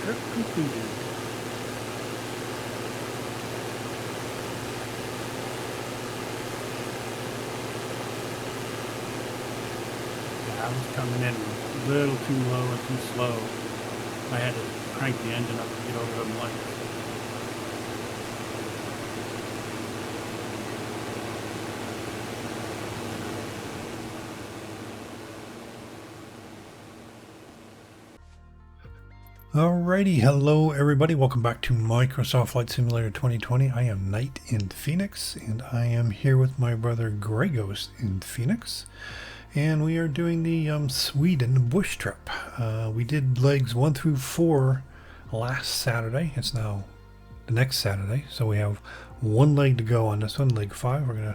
Trip completed. Yeah, I was coming in a little too low and too slow. I had to crank the engine up to get over the lights. Alrighty, hello everybody, welcome back to Microsoft Flight Simulator 2020. I am Knight in Phoenix, and I am here with my brother Grey Ghost in Phoenix, and we are doing the Sweden bush trip. We did legs 1 through 4 last Saturday. It's now the next Saturday, so we have one leg to go on this one, leg 5. We're going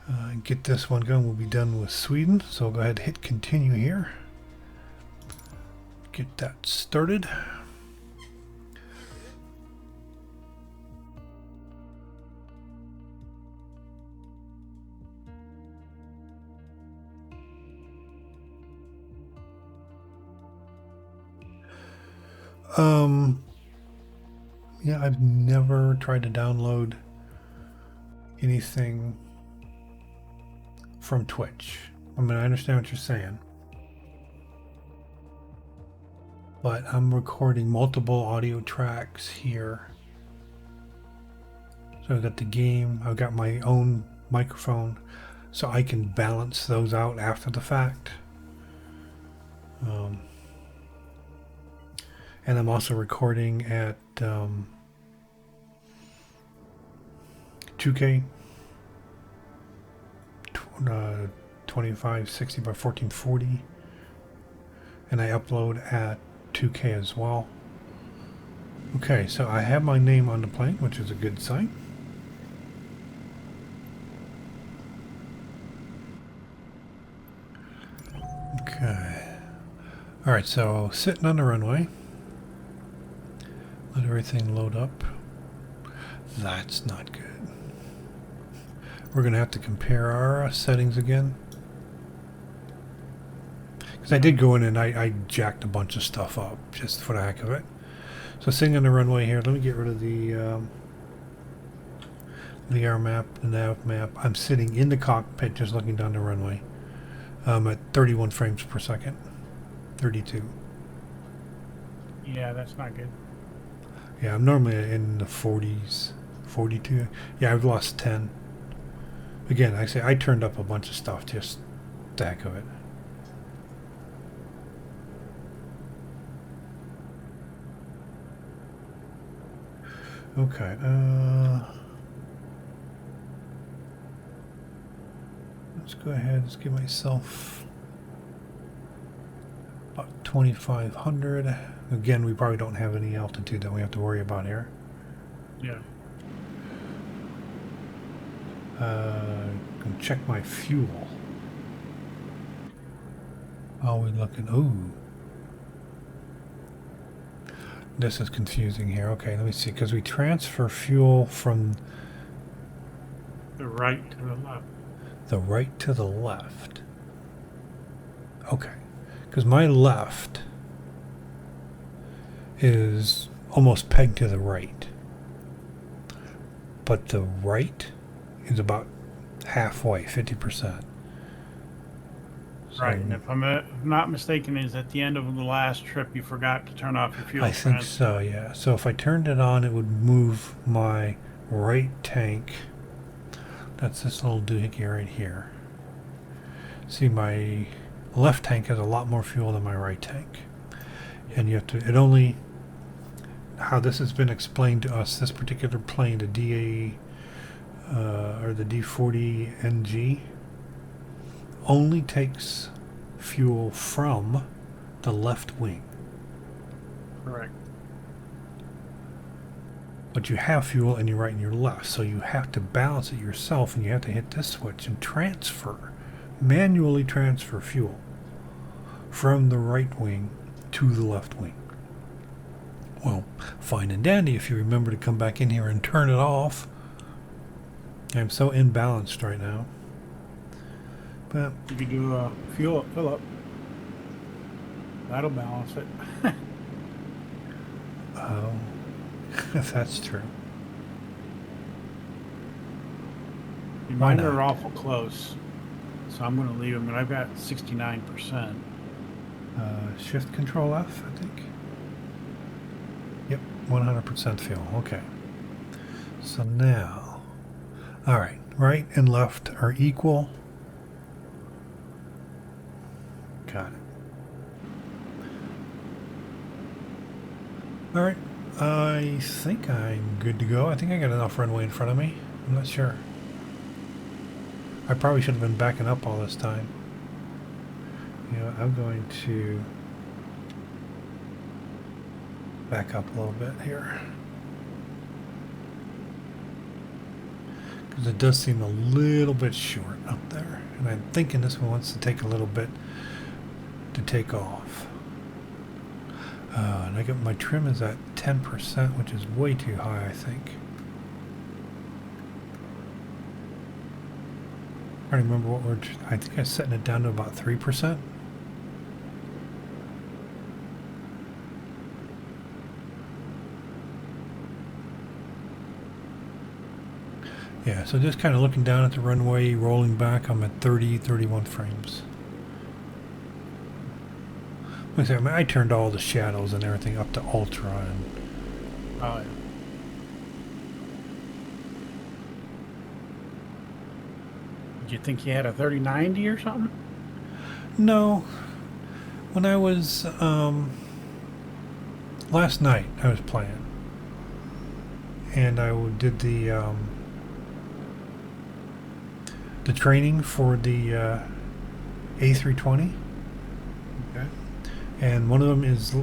to get this one going. We'll be done with Sweden, so I'll go ahead and hit continue here. Get that started. Yeah, I've never tried to download anything from Twitch. I mean, I understand what you're saying, but I'm recording multiple audio tracks here. So I've got the game, I've got my own microphone, so I can balance those out after the fact. And I'm also recording at 2K 2560 by 1440, and I upload at 2K as well. Okay, so I have my name on the plane, which is a good sign. Okay. Alright, so sitting on the runway. Let everything load up. That's not good. We're going to have to compare our settings again. Because I did go in and I jacked a bunch of stuff up just for the heck of it. So sitting on the runway here, let me get rid of the air map, the nav map. I'm sitting in the cockpit just looking down the runway. At 31 frames per second. 32. Yeah, that's not good. Yeah, I'm normally in the 40s, 42. Yeah, I've lost 10. Again, I say I turned up a bunch of stuff, just the heck of it. Okay, let's go ahead, let's give myself about 2,500. Again, we probably don't have any altitude that we have to worry about here. Yeah. Can check my fuel. Are we looking? Ooh. This is confusing here. Okay, let me see. Because we transfer fuel from The right to the left. the right to the left. Okay. Because my left is almost pegged to the right. But the right is about halfway, 50%. So Right, and if I'm not mistaken, is at the end of the last trip you forgot to turn off your fuel I think transfer. so, yeah. So if I turned it on, it would move my right tank. That's this little doohickey right here. See, my left tank has a lot more fuel than my right tank. And you have to, it only, how this has been explained to us, this particular plane, the DA, or the D40NG, only takes fuel from the left wing. Correct. But you have fuel in your right and your left, so you have to balance it yourself, and you have to hit this switch and manually transfer fuel from the right wing to the left wing. Well, fine and dandy if you remember to come back in here and turn it off. I'm so imbalanced right now. But You could do a fill up. That'll balance it. Oh, that's true. Mine not? are awful close, so I'm going to leave them, and I've got 69%. Shift Control F, I think. Yep, 100% fuel. Okay. So now, all right, right and left are equal. Got it. All right, I think I'm good to go. I think I got enough runway in front of me. I'm not sure. I probably should have been backing up all this time. You know, I'm going to back up a little bit here. Because it does seem a little bit short up there. And I'm thinking this one wants to take a little bit to take off. And I got my trim is at 10%, which is way too high, I think. I don't remember what I think I'm setting it down to about 3%. Yeah, so just kind of looking down at the runway, rolling back, I'm at 30, 31 frames. Like I said, I turned all the shadows and everything up to ultra. And Oh, yeah. Did you think you had a 3090 or something? no, when I was, last night I was playing. And I did the training for the A320. Okay. And one of them is,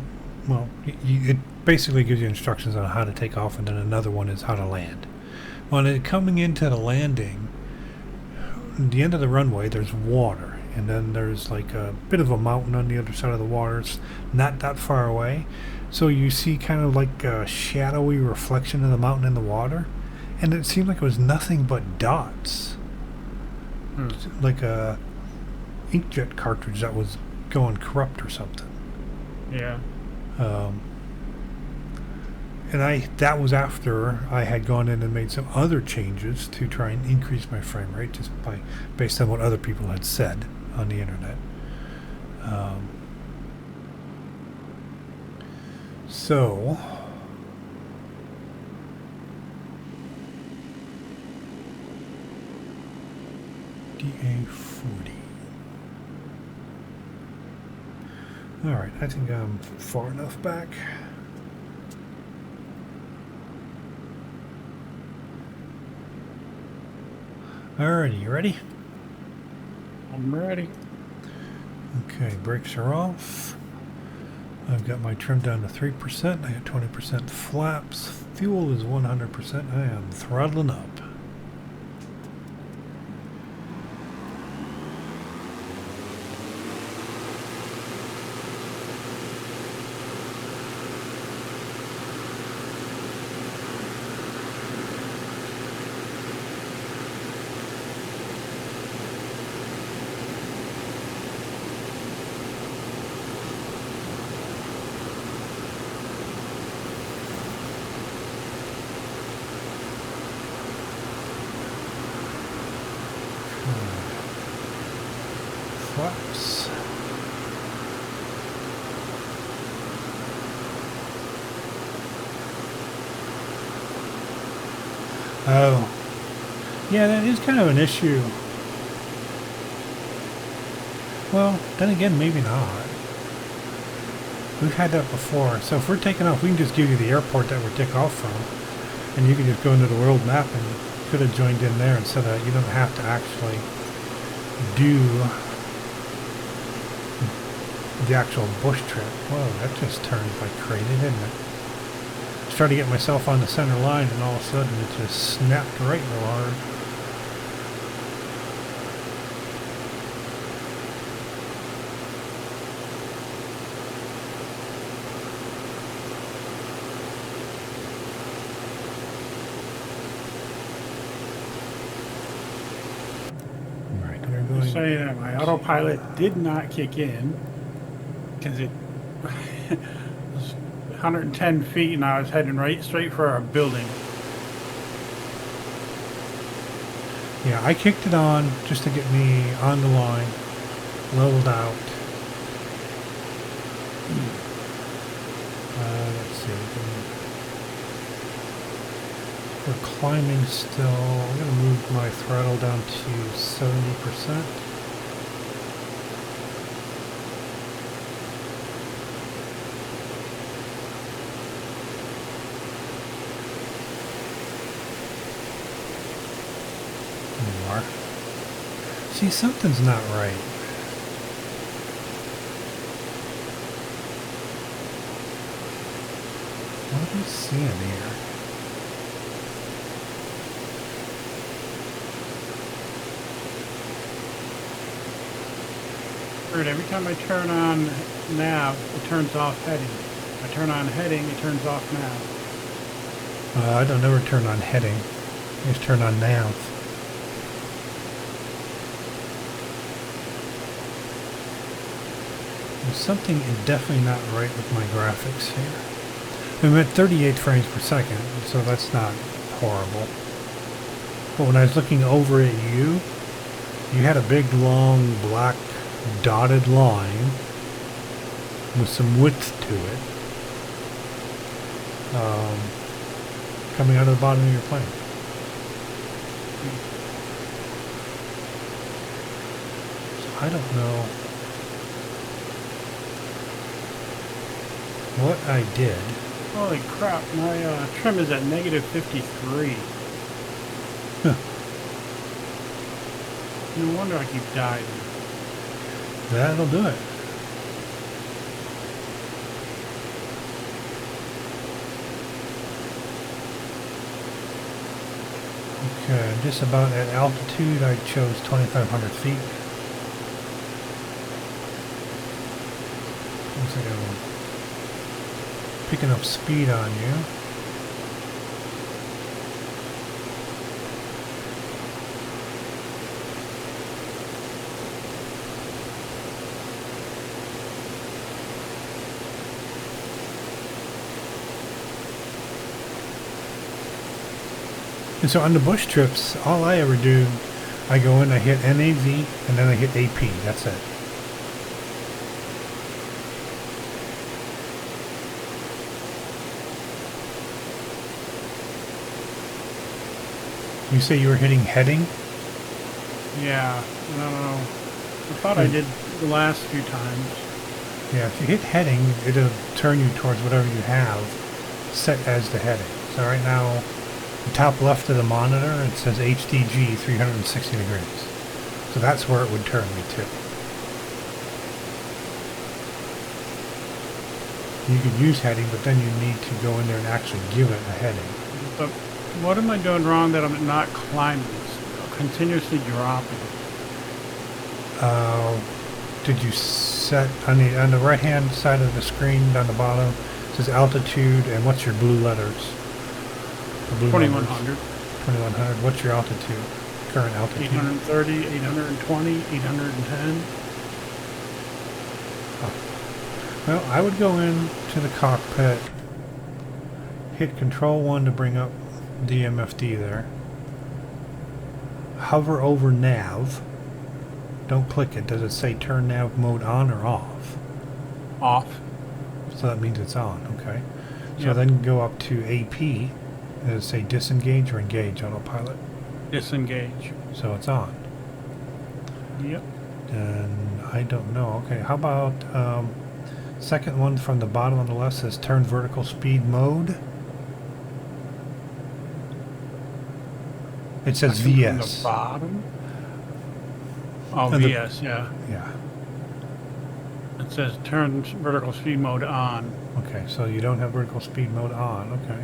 well, it basically gives you instructions on how to take off, and then another one is how to land. When coming into the landing, at the end of the runway, there's water, and then there's like a bit of a mountain on the other side of the water. It's not that far away, so you see kind of like a shadowy reflection of the mountain in the water, and it seemed like it was nothing but dots. Like a inkjet cartridge that was going corrupt or something. Yeah. And that was after I had gone in and made some other changes to try and increase my frame rate, just based on what other people had said on the internet. So DA40. All right, I think I'm far enough back. Alrighty, you ready? I'm ready. Okay, brakes are off. I've got my trim down to 3%. I got 20% flaps. Fuel is 100%. I am throttling up. Flaps. Oh. Yeah, that is kind of an issue. Well, then again, maybe not. We've had that before. So if we're taking off, we can just give you the airport that we're taking off from. And you can just go into the world map and you could have joined in there instead of, you don't have to actually do the actual bush trip. Whoa, that just turned like crazy, didn't it? I was trying to get myself on the center line and all of a sudden it just snapped right real hard. Say that my autopilot did not kick in because it was 110 feet, and I was heading right straight for our building. Yeah, I kicked it on just to get me on the line, leveled out. Let's see. We're climbing still. I'm going to move my throttle down to 70%. More. See, something's not right. What are we seeing here? Weird, every time I turn on nav, it turns off heading. I turn on heading, it turns off nav. I don't never turn on heading. I just turn on nav. There's something definitely not right with my graphics here. I'm at 38 frames per second, so that's not horrible. But when I was looking over at you, you had a big, long, black, dotted line with some width to it coming out of the bottom of your plane. So I don't know what I did. Holy crap, my trim is at negative 53. Huh. No wonder I keep diving. That'll do it. Okay, I'm just about at altitude. I chose 2,500 feet. Looks like I'm picking up speed on you. And so on the bush trips, all I ever do, I go in, I hit NAV, and then I hit AP. That's it. You say you were hitting heading? Yeah, I don't know. I thought I did the last few times. Yeah, if you hit heading, it'll turn you towards whatever you have set as the heading. So right now, the top left of the monitor, it says HDG 360 degrees. So that's where it would turn me to. You could use heading, but then you need to go in there and actually give it a heading. But what am I doing wrong that I'm not climbing? It's continuously dropping. Did you set on the right hand side of the screen down the bottom? It says altitude, and what's your blue letters? 2100. 2100. What's your altitude? Current altitude? 830, 820, 810. Oh. Well, I would go in to the cockpit, hit Control 1 to bring up the MFD there. Hover over nav. Don't click it. Does it say turn nav mode on or off? Off. So that means it's on, okay. So Yep. then go up to AP. Does it say disengage or engage autopilot? Disengage. So it's on. Yep. And I don't know. Okay, how about second one from the bottom on the left says turn vertical speed mode. It says From VS. the bottom? Oh, And VS, yeah. Yeah. It says turn vertical speed mode on. Okay, so you don't have vertical speed mode on. Okay.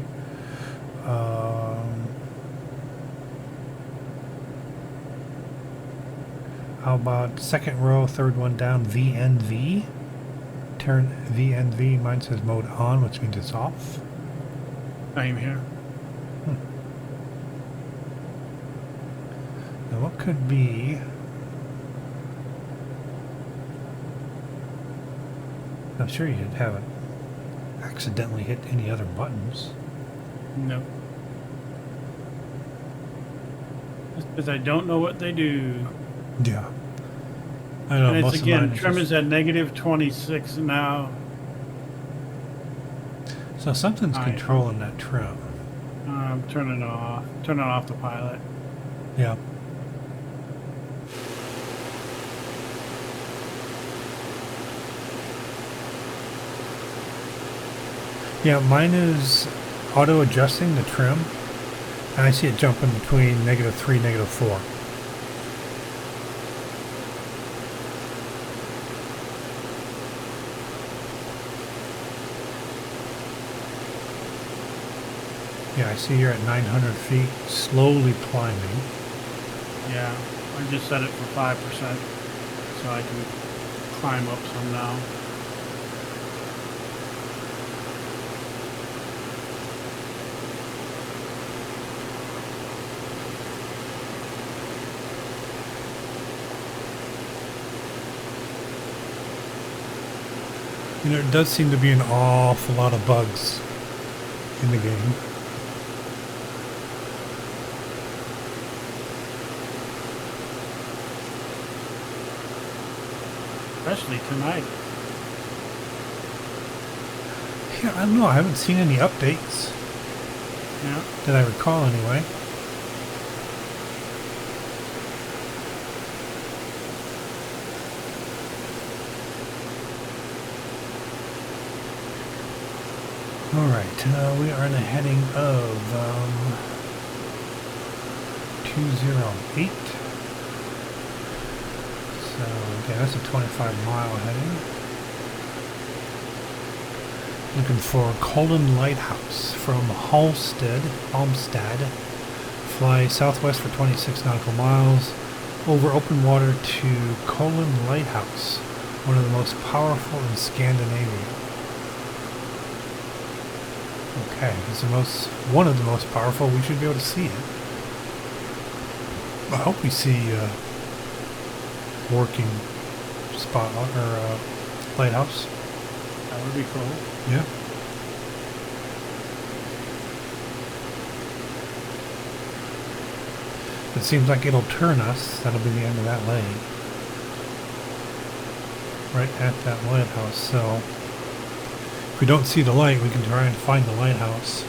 How about second row, third one down, VNV? Turn VNV. Mine says mode on, which means it's off. Same here. Now what could be... I'm sure you'd have it accidentally hit any other buttons. No. Just because I don't know what they do. Yeah. I know And it's most again, of mine trim is is at negative 26 now. so something's Alright. controlling that trim. I'm turning it off. Turning off the pilot. Yeah. Yeah, mine is auto adjusting the trim, and I see it jumping between -3, -4. Yeah, I see you're at 900 feet, slowly climbing. Yeah, I just set it for 5% so I can climb up some now. You know, it does seem to be an awful lot of bugs in the game. Especially tonight. Yeah, I don't know. I haven't seen any updates Yeah. that I recall anyway. Alright, we are in a heading of 208. So, yeah, that's a 25-mile heading. Looking for Colin Lighthouse from Halstead. Fly southwest for 26 nautical miles over open water to Colin Lighthouse, one of the most powerful in Scandinavia. Okay, it's one of the most powerful. We should be able to see it. I hope we see working spot or lighthouse. That would be cool. Yeah. It seems like it'll turn us. That'll be the end of that lane. Right at that lighthouse. So if we don't see the light, we can try and find the lighthouse.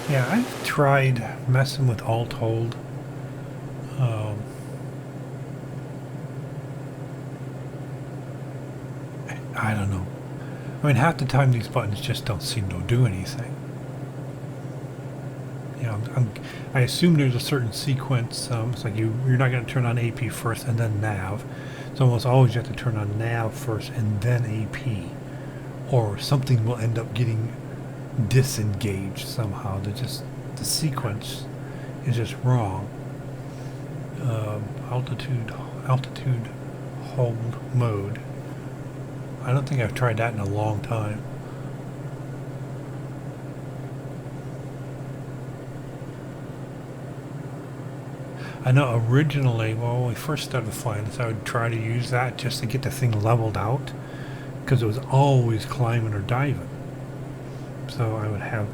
Yeah, I've tried messing with alt hold. I don't know. I mean, half the time these buttons just don't seem to do anything. You know, I assume there's a certain sequence. It's like you're not going to turn on AP first and then nav. It's almost always you have to turn on nav first and then AP, or something will end up getting disengaged somehow. The sequence is just wrong. Altitude hold mode. I don't think I've tried that in a long time. I know originally, well, when we first started flying this, I would try to use that just to get the thing leveled out, because it was always climbing or diving. So I would have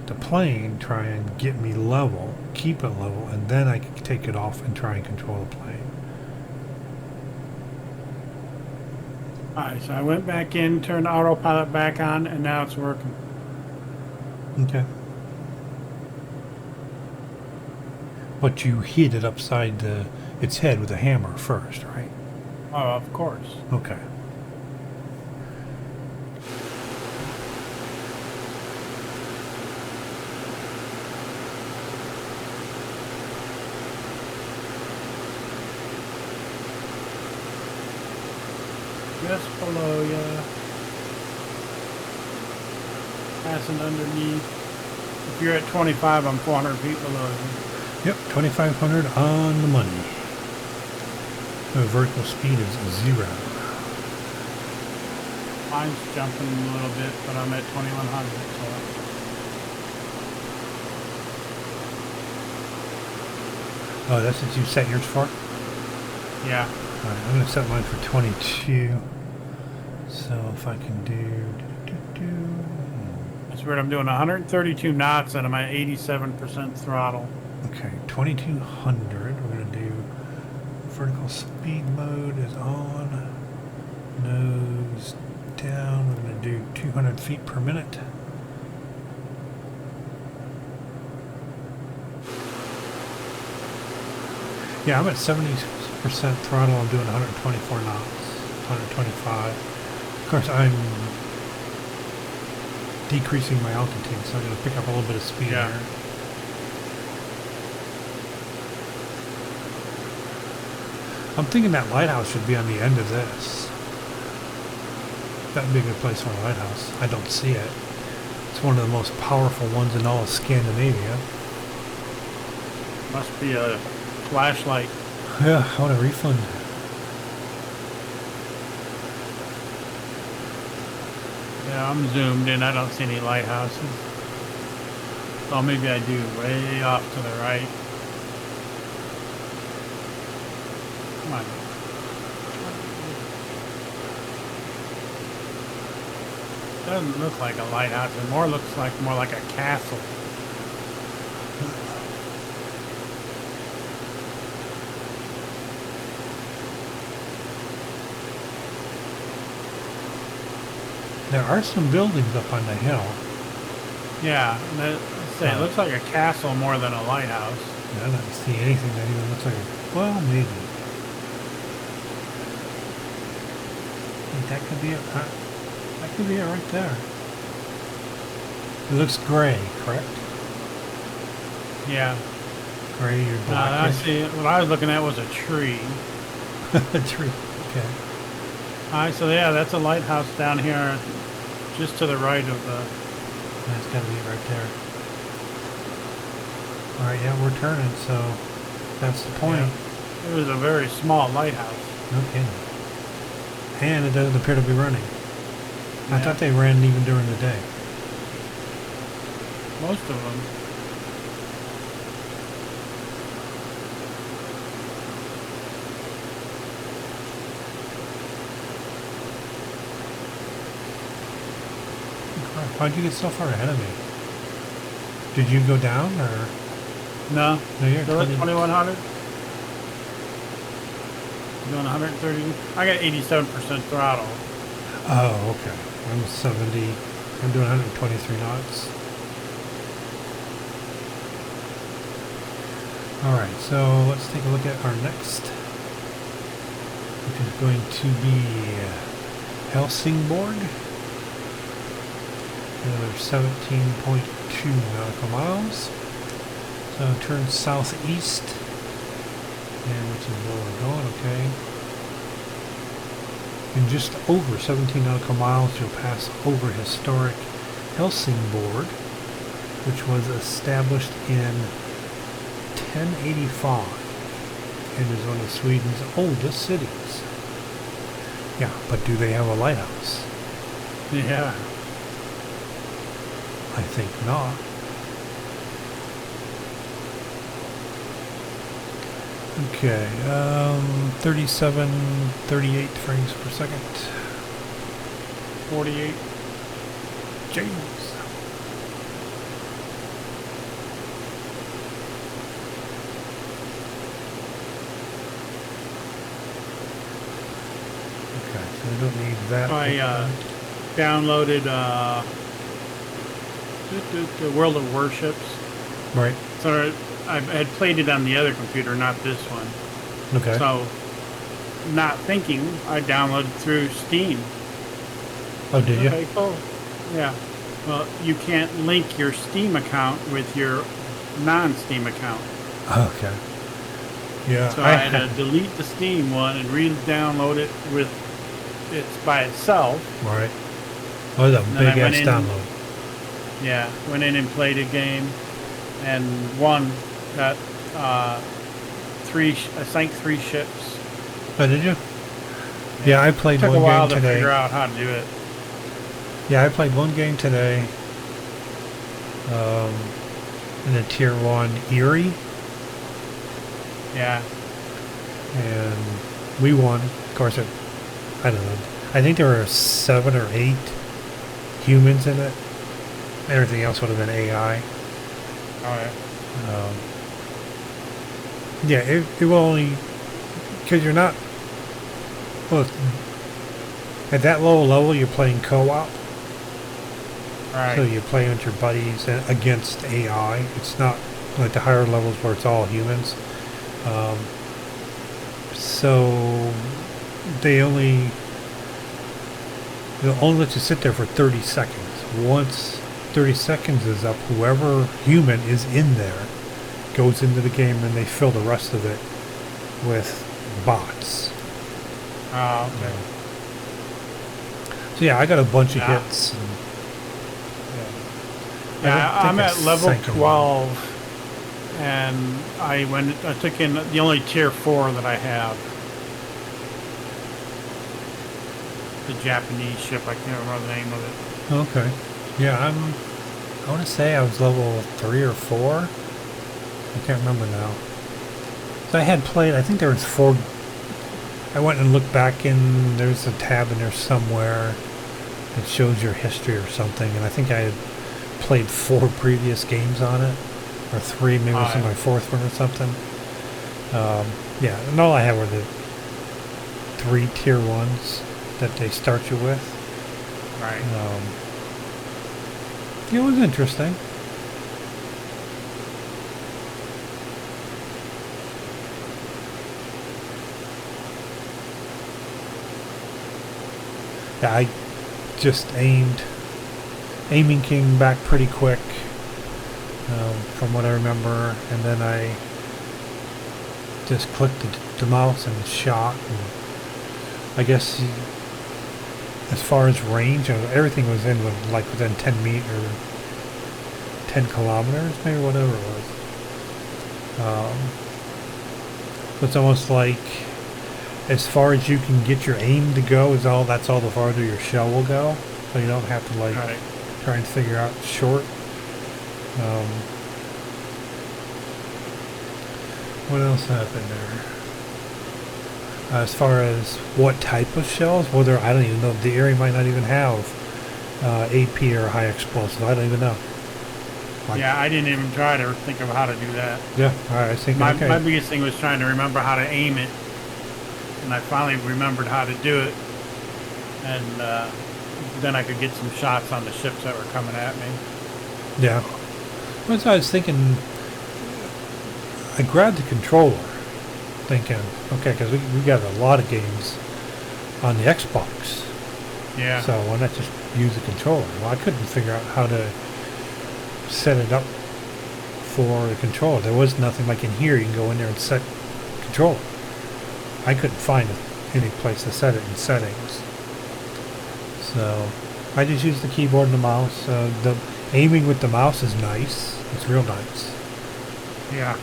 the plane try and get me level, keep it level, and then I could take it off and try and control the plane. Alright, so I went back in, turned autopilot back on, and now it's working. Okay. But you hit it upside its head with a hammer first, right? Oh, of course. Okay. Just below ya. Passing underneath. If you're at 25, I'm 400 feet below you. Yep, 2,500 on the money. The vertical speed is 0. Mine's jumping a little bit, but I'm at 2100, so. Oh, that's what you set yours for? Yeah. Alright, I'm going to set mine for 22. So if I can do... That's weird. I'm doing 132 knots and I'm at 87% throttle. Okay, 2200. We're going to do vertical speed mode is on. Nose down. We're going to do 200 feet per minute. Yeah, I'm at 70% throttle. I'm doing 124 knots, 125. Of course, I'm decreasing my altitude, so I'm going to pick up a little bit of speed here. I'm thinking that lighthouse should be on the end of this. That would be a good place for a lighthouse. I don't see it. It's one of the most powerful ones in all of Scandinavia. Must be a flashlight. Yeah, I want a refund. Yeah, I'm zoomed in. I don't see any lighthouses. Oh, maybe I do. Way off to the right. Come on. Doesn't look like a lighthouse. It looks like more like a castle. There are some buildings up on the hill. Yeah, it looks like a castle more than a lighthouse. I don't see anything that even looks like a... Well, maybe. I think that could be it. That could be it right there. It looks gray, correct? Yeah. Gray or black. I see. What I was looking at was a tree. A tree. Okay. Alright, so yeah, that's a lighthouse down here, just to the right of the... That's gotta be it right there. Alright, yeah, we're turning, so that's the point. Yeah. It was a very small lighthouse. No kidding. And it doesn't appear to be running. Yeah. I thought they ran even during the day. Most of them. How'd you get so far ahead of me? Did you go down or? No. No, you're still at 2100. Doing 130. I got 87% throttle. Oh, okay. I'm 70. I'm doing 123 knots. All right, so let's take a look at our next, which is going to be Helsingborg. Another 17.2 nautical miles. So turn southeast, and which is where we're going, okay. In just over 17 nautical miles, you'll pass over historic Helsingborg, which was established in 1085 and is one of Sweden's oldest cities. Yeah, but do they have a lighthouse? Yeah. I think not. Okay, 37, 38 frames per second. 48. James. Okay, so we don't need that. I downloaded the World of Warships. Right. So I had played it on the other computer, not this one. Okay. So, not thinking, I downloaded through Steam. Oh, did you? Okay, cool. Yeah. Well, you can't link your Steam account with your non-Steam account. Okay. Yeah. So I had to delete the Steam one and re-download it with it's by itself. Right. Oh, it's a big ass download. Yeah. Went in and played a game, and got I sank 3 ships. Oh, did you? Yeah, I played Took one a while game to today. figure out how to do it. Yeah, I played one game today. In a tier 1 Erie, Yeah. and we won. Of course, I don't know. I think there were 7 or 8 humans in it. Everything else would have been AI. Alright. Yeah, it will only, because you're not, well, at that low level you're playing co-op. Right. So you play with your buddies and against AI. It's not like the higher levels where it's all humans. So they'll only let you sit there for 30 seconds. Once 30 seconds is up, whoever human is in there goes into the game, and they fill the rest of it with bots. Oh, okay. So yeah, I got a bunch of Yeah. hits. And, Yeah, I'm I at level sank 'em. 12, and I took in the only tier 4 that I have. The Japanese ship, I can't remember the name of it. Okay. Yeah, I want to say I was level 3 or 4. I can't remember now. So I had played, I think there was 4. I went and looked back in, there's a tab in there somewhere that shows your history or something, and I think I had played 4 previous games on it, or 3, maybe this is my 4th one or something. Yeah, and all I had were the 3 tier 1s that they start you with. Right. It was interesting. Yeah, I just aiming came back pretty quick, from what I remember, and then I just clicked the mouse and shot, and I guess as far as range, everything was within 10 meters, 10 kilometers, maybe, whatever it was. It's almost like as far as you can get your aim to go that's all the farther your shell will go. So you don't have to Right. try and figure out short. What else happened there? As far as what type of shells, whether I don't even know. The area might not even have AP or high explosive. I don't even know. Yeah, I didn't even try to think of how to do that. Yeah, all right. I think My okay. biggest thing was trying to remember how to aim it, and I finally remembered how to do it, and then I could get some shots on the ships that were coming at me. Yeah. That's what I was thinking. I grabbed the controller, thinking, okay, because we got a lot of games on the Xbox. Yeah. So why not just use the controller? Well, I couldn't figure out how to set it up for the controller. There was nothing like in here. You can go in there and set controller. I couldn't find any place to set it in settings. So I just used the keyboard and the mouse. The aiming with the mouse is nice. It's real nice. Yeah.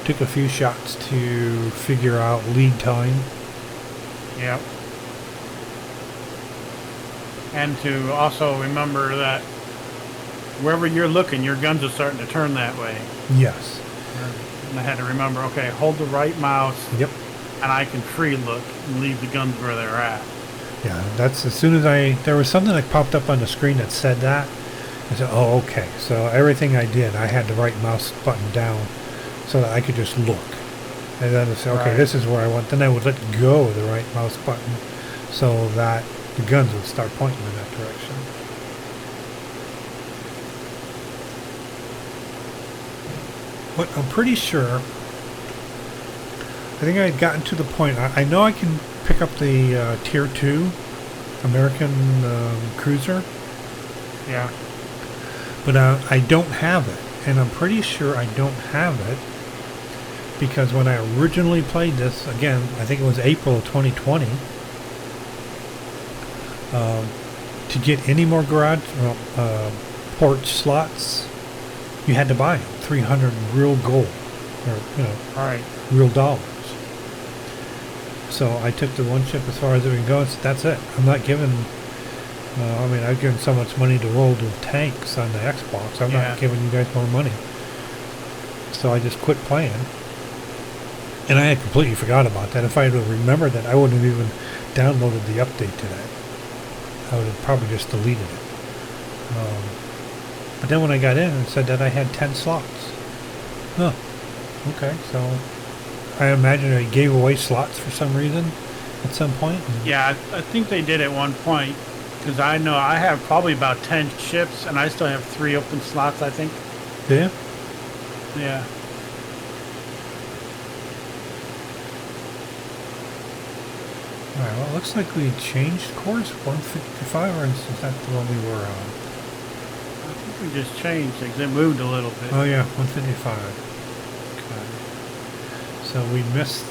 Took a few shots to figure out lead time. Yep. And to also remember that wherever you're looking, your guns are starting to turn that way. Yes. And I had to remember, okay, hold the right mouse, Yep. and I can free look and leave the guns where they're at. Yeah, that's as soon as there was something that popped up on the screen that said that. I said, oh, okay. So everything I did, I had the right mouse button down so that I could just look. And then I said, okay, Right. this is where I want. Then I would let go of the right mouse button so that the guns would start pointing in that direction. But I'm pretty sure, I think I had gotten to the point, I know I can pick up the Tier 2 American cruiser, Yeah. but I don't have it. And I'm pretty sure I don't have it because when I originally played this, again, I think it was April of 2020, to get any more garage porch slots, you had to buy them, 300 real gold. or All right. real dollars. So I took the one ship as far as it can go and said, that's it. I'm not giving, I mean, I've given so much money to roll the tanks on the Xbox. I'm Yeah. not giving you guys more money. So I just quit playing. And I had completely forgot about that. If I had remembered that, I wouldn't have even downloaded the update today. I would have probably just deleted it. But then when I got in, it said that I had 10 slots. Huh. Okay, so I imagine they gave away slots for some reason at some point. Yeah, I think they did at one point, because I know I have probably about 10 ships, and I still have 3 open slots, I think. Yeah? Yeah. Alright, well, it looks like we changed course. 155, or is that the one we were on? I think we just changed it, 'cause it moved a little bit. Oh, yeah, 155. Okay. So we missed,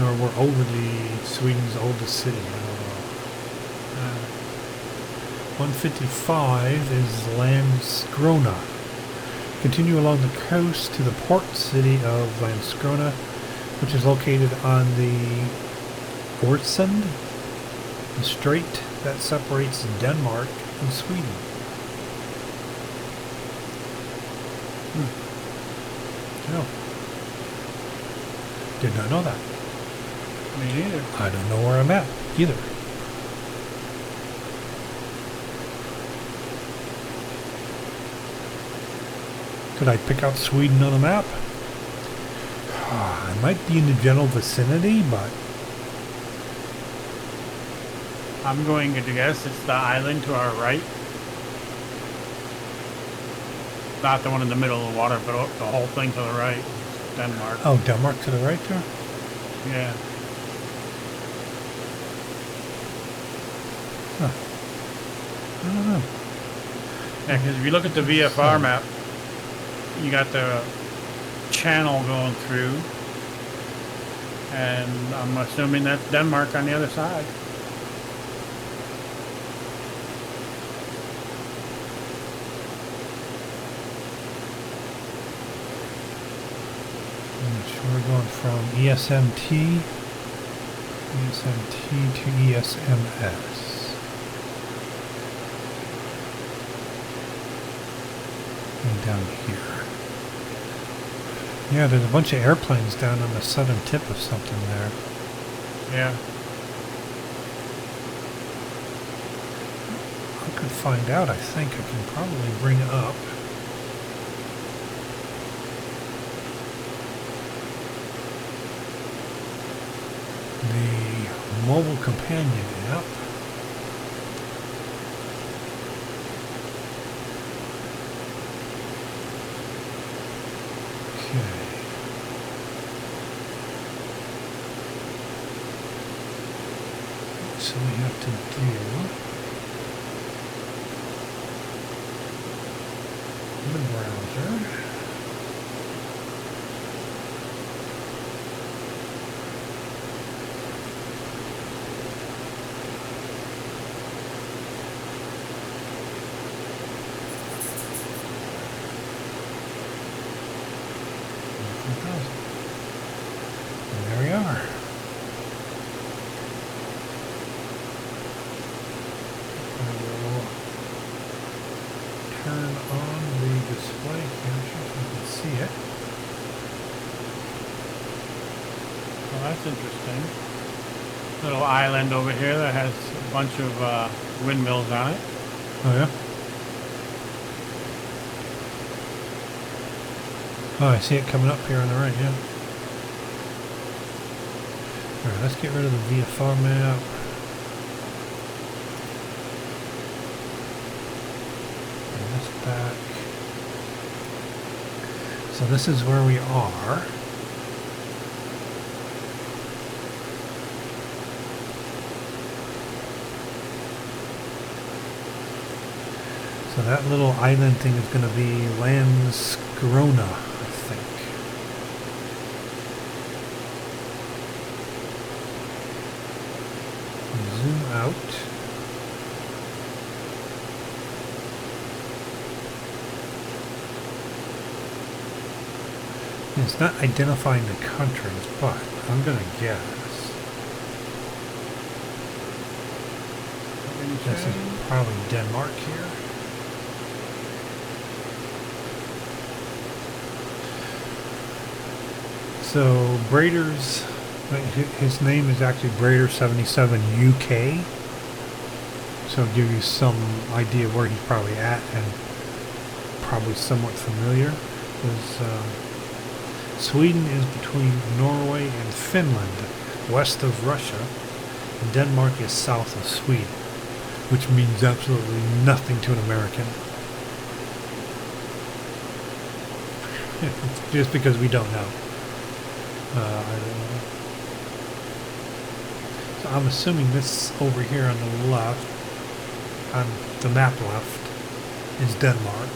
or we're over the Sweden's oldest city. I don't know. 155 is Landskrona. Continue along the coast to the port city of Landskrona, which is located on the Øresund, the strait that separates Denmark and Sweden. No. Did not know that. Me neither. I don't know where I'm at either. Could I pick out Sweden on a map? I might be in the general vicinity, but I'm going to guess it's the island to our right. Not the one in the middle of the water, but the whole thing to the right. Denmark. oh, Denmark to the right there? Yeah. Huh. I don't know. Yeah, because if you look at the VFR map, you got the channel going through, and I'm assuming that's Denmark on the other side. We're going from ESMT to ESMS. And down here. Yeah, there's a bunch of airplanes down on the southern tip of something there. Yeah. I could find out, I think. I can probably bring up. The mobile companion app. Okay. So we have to do the browser. And there we are. I will turn on the display capture so you can see it. Well, that's interesting. Little island over here that has a bunch of windmills on it. Oh yeah? Oh, I see it coming up here on the right, yeah. Alright, let's get rid of the VFR map. Bring this back. So this is where we are. So that little island thing is going to be Landskrona, I think. Zoom out. It's not identifying the countries, but I'm going to guess this is probably Denmark here. So Brader's, his name is actually Brader77 UK. So it'll give you some idea of where he's probably at, and probably somewhat familiar. Sweden is between Norway and Finland, west of Russia, and Denmark is south of Sweden, which means absolutely nothing to an American. Just because we don't know. So I'm assuming this over here on the left, on the map left, is Denmark.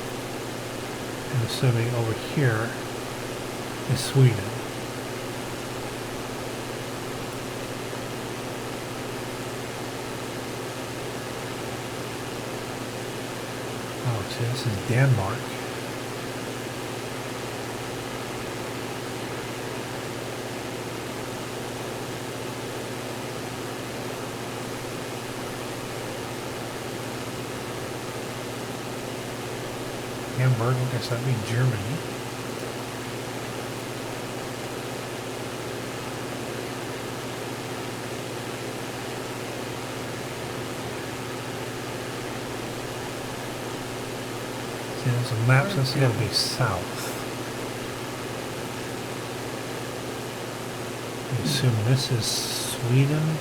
And assuming over here is Sweden. Oh, so this is Denmark. Hamburg, I guess that'd be Germany. See, there's a map, so this is going to be south. I assume this is Sweden.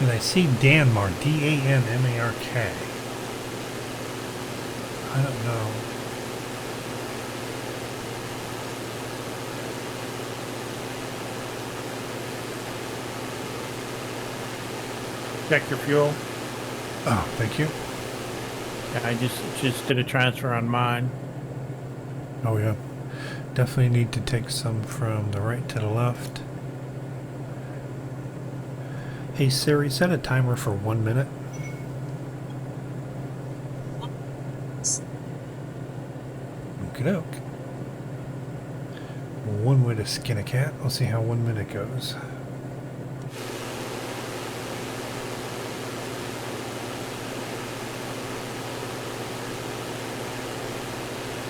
And I see Danmark, D-A-N-M-A-R-K. I don't know. Check your fuel. Oh, thank you. Yeah, I just did a transfer on mine. Oh yeah. Definitely need to take some from the right to the left. Hey Siri, set a timer for 1 minute. Okey-doke. One way to skin a cat. Let's see how 1 minute goes.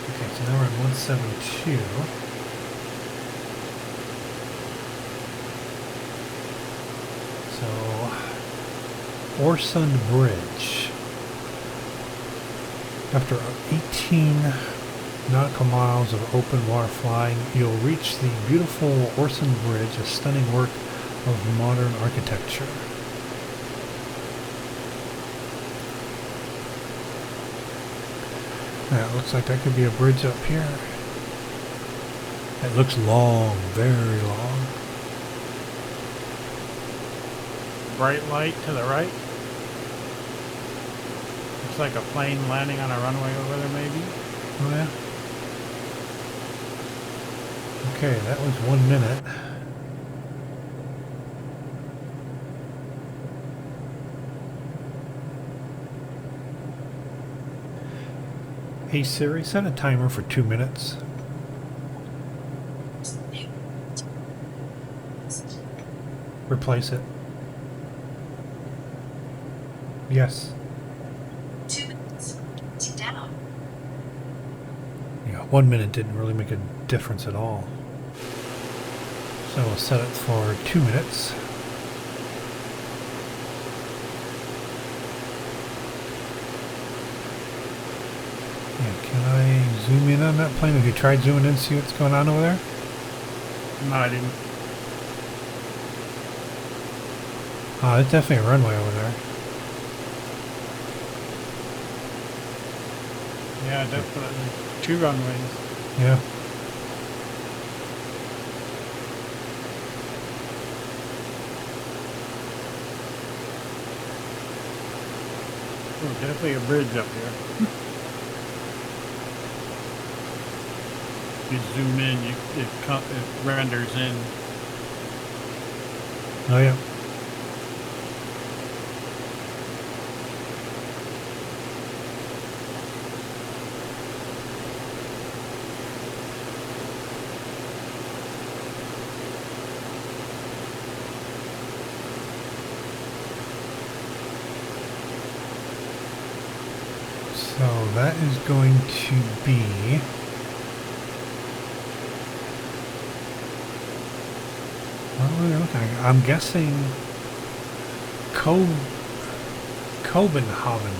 Okay, so now we're at 172. So, Oresund Bridge. After 18 nautical miles of open water flying, you'll reach the beautiful Oresund Bridge, a stunning work of modern architecture. Now, it looks like that could be a bridge up here. It looks long, very long. Bright light to the right. Looks like a plane landing on a runway over there, maybe. Oh yeah. Okay, that was 1 minute. Hey Siri, set a timer for 2 minutes. Replace it. Yes. 2 minutes. Down. Yeah, 1 minute didn't really make a difference at all. So we'll set it for 2 minutes. Yeah, can I zoom in on that plane? Have you tried zooming in to see what's going on over there? No, I didn't. Oh, there's definitely a runway over there. Yeah, definitely. 2 runways. Yeah. Oh, definitely a bridge up here. You zoom in, it renders in. Oh yeah. So that is going to be what are we looking at? I'm guessing Copenhagen.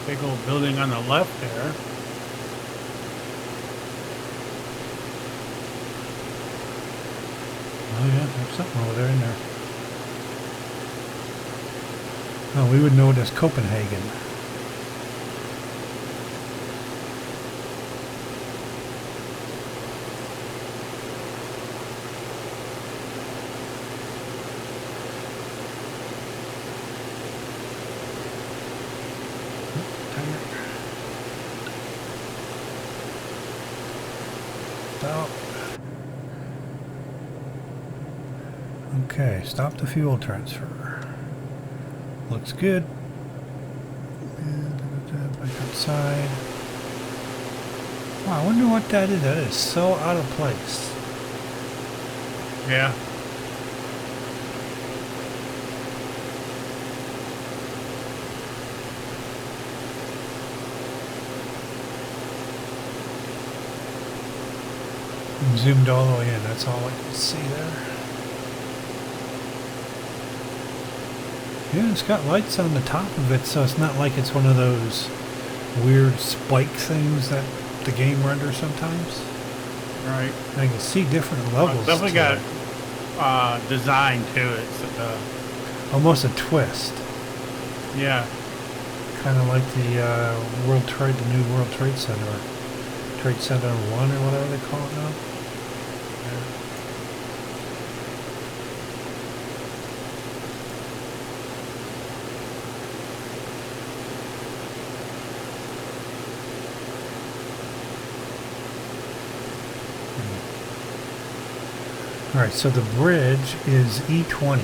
Big old building on the left there. Oh yeah, there's something over there in there. Oh, we would know it as Copenhagen. Stop. Okay, stop the fuel transfer. Looks good. And back outside. Wow, I wonder what that is. That is so out of place. Yeah. Zoomed all the way in. That's all I can see there. Yeah, it's got lights on the top of it, so it's not like it's one of those weird spike things that the game renders sometimes. Right. I can see different levels. Definitely to got it. design to it. Almost a twist. Yeah. Kind of like the new World Trade Center, or Trade Center 1 or whatever they call it now. Alright, so the bridge is E20.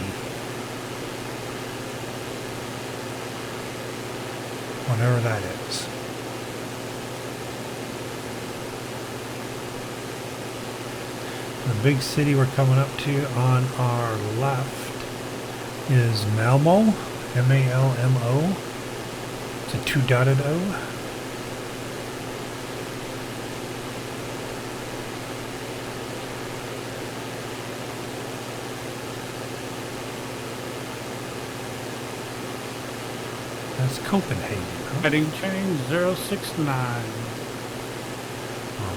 Whatever that is. The big city we're coming up to on our left is Malmo, M-A-L-M-O. It's a 2-dotted O. That's Copenhagen, huh? Heading change 069.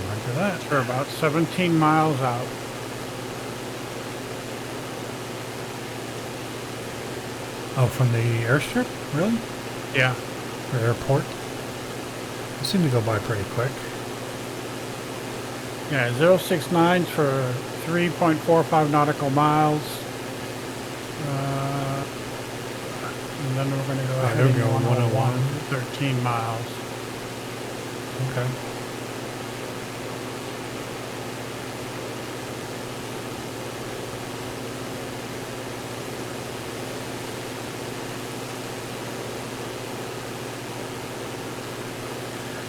Roger that. We're about 17 miles out. Oh, from the airstrip? Really? Yeah. Or airport? It seemed to go by pretty quick. Yeah, 069's for 3.45 nautical miles. And then we're going to go Oh, ahead there we and go, 101, 13 miles. Okay.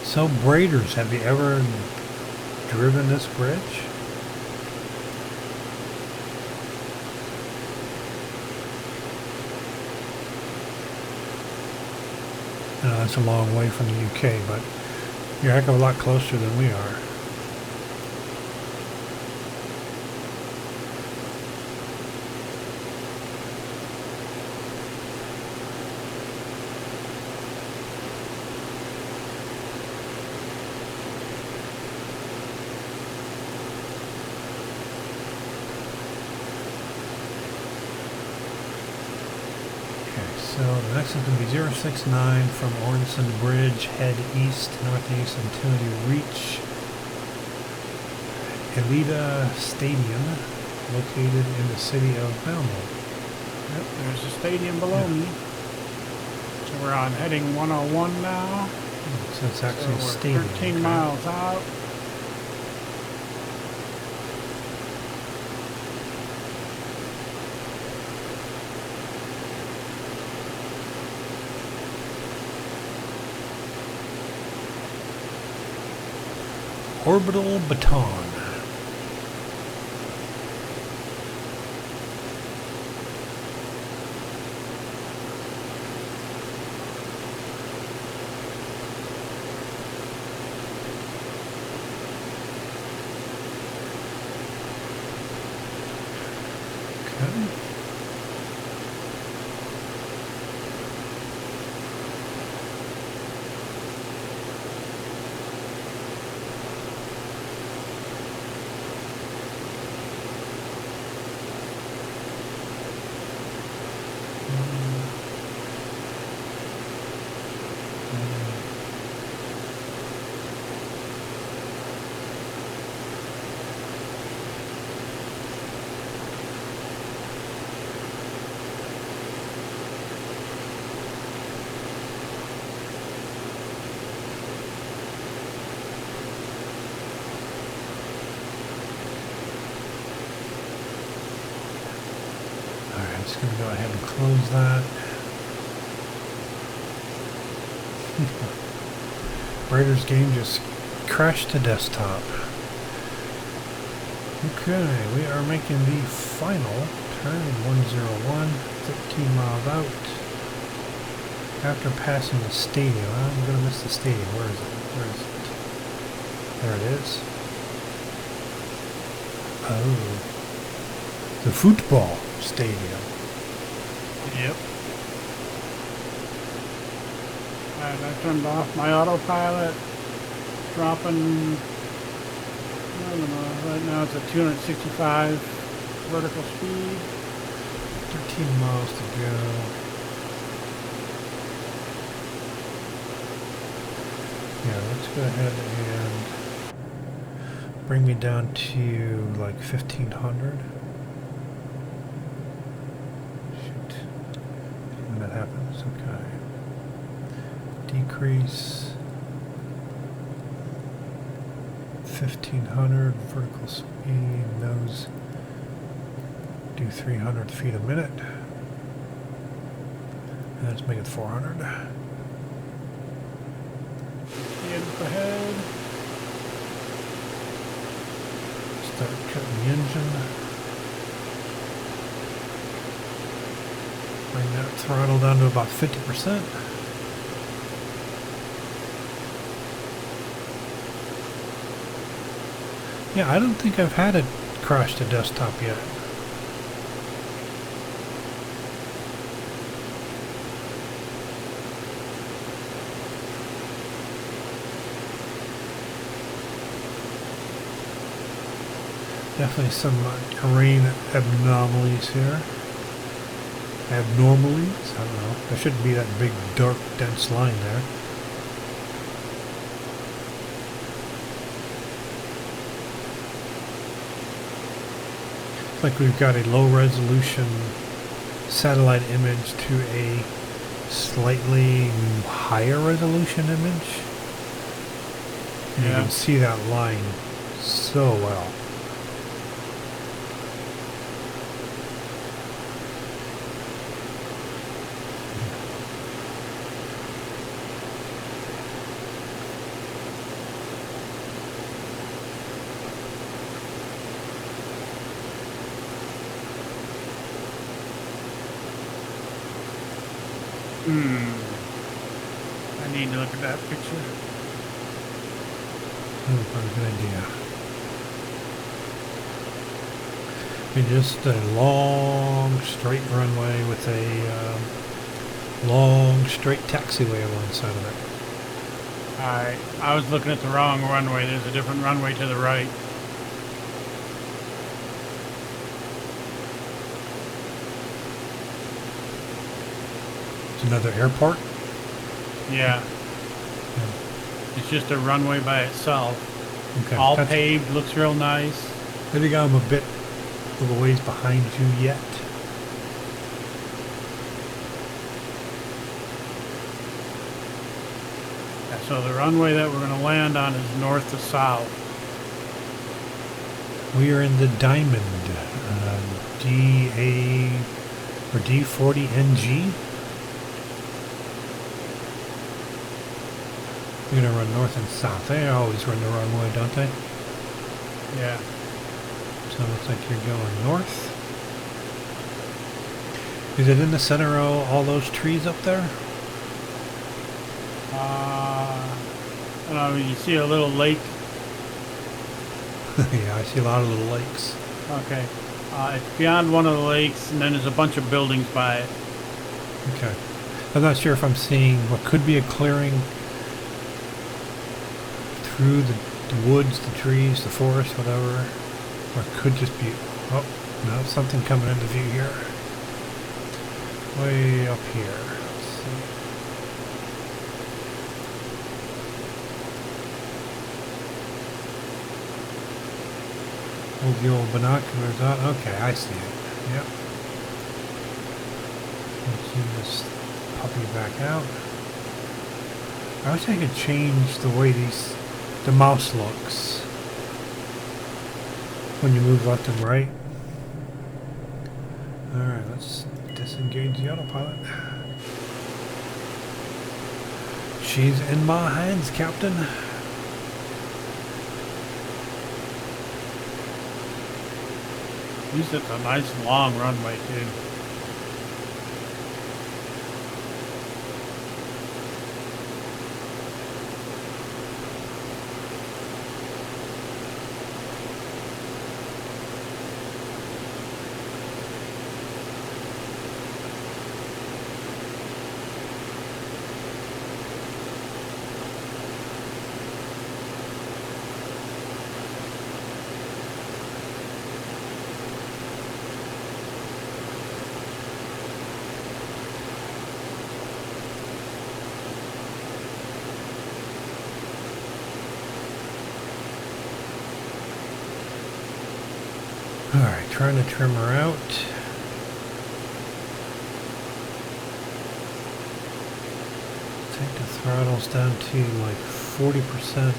So, Braiders, have you ever driven this bridge? That's a long way from the UK, but you're a heck of a lot closer than we are. So the next is going to be 069 from Ornson Bridge, head east, northeast until you reach Elida Stadium, located in the city of Malmo. Yep, there's a stadium below me. So we're on heading 101 now. So it's actually So a we're stadium. 13 okay. miles out. Orbital Baton. Alright, I'm just going to go ahead and close that. Raiders game just crashed to desktop. Okay, we are making the final turn, 101, 13 miles out. After passing the stadium. I'm going to miss the stadium. Where is it? Where is it? There it is. Oh. The football stadium. Yep. Alright, I turned off my autopilot, dropping, I don't know, right now it's at 265 vertical speed. 13 miles to go. Yeah, let's go ahead and bring me down to like 1500. Shoot. When that happens, okay. Decrease 1500 vertical speed. Those do 300 feet a minute. And let's make it 400. Get up ahead. Start cutting the engine. Bring that throttle down to about 50%. Yeah, I don't think I've had it crash to desktop yet. Definitely some terrain abnormalities here. Abnormalities? I don't know. There shouldn't be that big, dark, dense line there. It's like we've got a low resolution satellite image to a slightly higher resolution image. And you Yeah. can see that line so well. I need to look at that picture. Probably a good idea. I mean, just a long, straight runway with a long, straight taxiway alongside of it. I was looking at the wrong runway. There's a different runway to the right. It's another airport. Yeah. It's just a runway by itself. Okay. All paved, looks real nice. I think I'm a bit of a ways behind you yet. Yeah, so the runway that we're going to land on is north to south. We are in the Diamond DA or D40NG. We're going to run north and south. They always run the wrong way, don't they? Yeah. So it looks like you're going north. Is it in the center of all those trees up there? I don't know, you see a little lake. Yeah, I see a lot of little lakes. Okay. It's beyond one of the lakes, and then there's a bunch of buildings by it. Okay. I'm not sure if I'm seeing what could be a clearing through the woods, the trees, the forest, whatever. Or it could just be... Oh, no, something coming into view here. way up here. Let's see. Hold the old binoculars out. Okay, I see it. Yep. Let's zoom this puppy back out. I wish I could change the way the mouse looks when you move left and right. Alright, let's disengage the autopilot. She's in my hands, Captain. At least it's a nice long runway too. Alright, trying to trim her out. Take the throttles down to like 40%.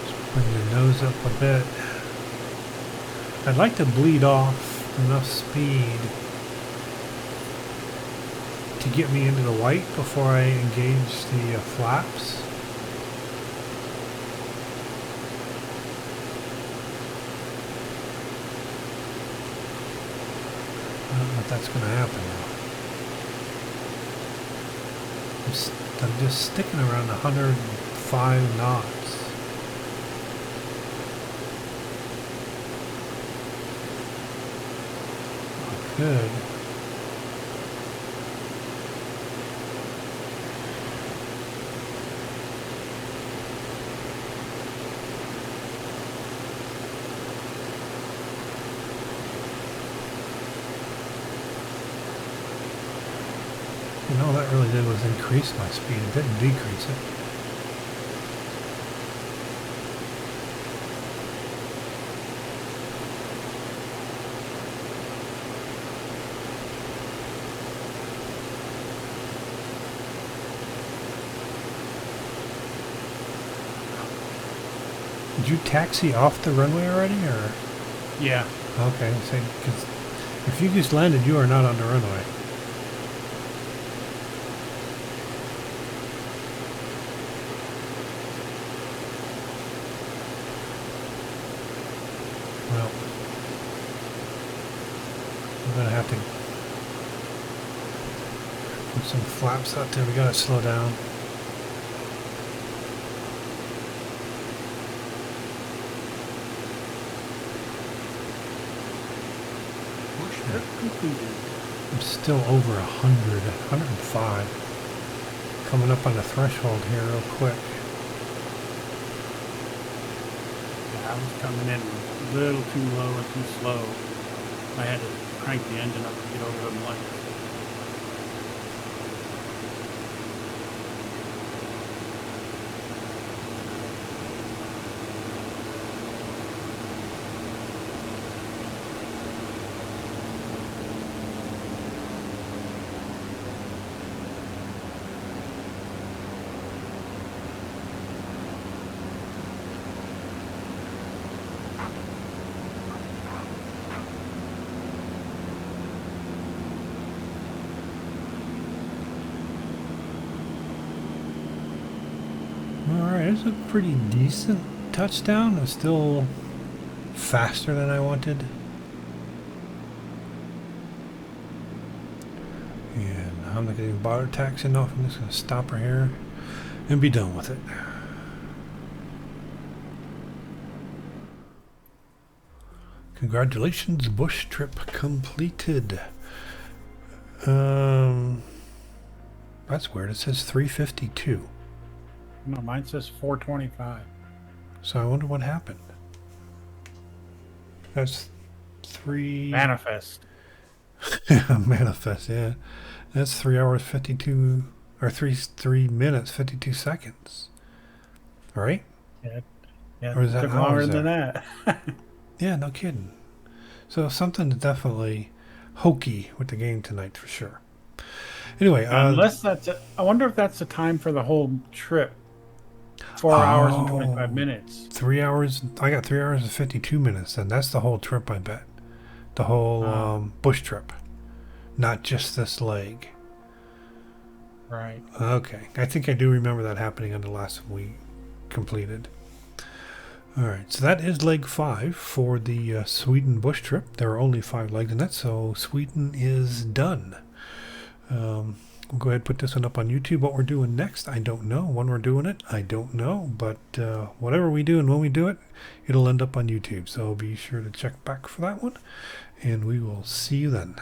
Just bring the nose up a bit. I'd like to bleed off enough speed to get me into the white before I engage the flaps. I don't know if that's going to happen now. I'm just sticking around 105 knots. I could. And all that really did was increase my speed. It didn't decrease it. Did you taxi off the runway already, or? Yeah. Okay, so 'cause if you just landed, you are not on the runway. Well, I'm gonna have to put some flaps out there. We gotta slow down. I'm still over 100, 105. Coming up on the threshold here real quick. Yeah, I was coming in a little too low or too slow. I had to crank the engine up to get over the light. Alright, it's a pretty decent touchdown. It's still faster than I wanted. And I'm not getting bother taxing off. I'm just going to stop her here and be done with it. Congratulations, bush trip completed. That's weird. It says 352. No, mine says 425. So I wonder what happened. That's 3 Manifest. manifest, yeah. That's 3 hours 52 or 3 minutes 52 seconds. Right? Yeah, yeah. Or is It that took hours longer than there? that. Yeah, no kidding. So something's definitely hokey with the game tonight for sure. Anyway, Unless that's, I wonder if that's the time for the whole trip. 4 hours and 25 oh, minutes. 3 hours. I got 3 hours and 52 minutes, and that's the whole trip, I bet. The whole bush trip, not just this leg. Right. Okay, I think I do remember that happening on the last one we completed. All right, so that is leg 5 for the Sweden bush trip. There are only 5 legs in it, so Sweden is done. We'll go ahead and put this one up on YouTube. What we're doing next, I don't know. When we're doing it, I don't know. But whatever we do and when we do it, it'll end up on YouTube. So be sure to check back for that one. And we will see you then.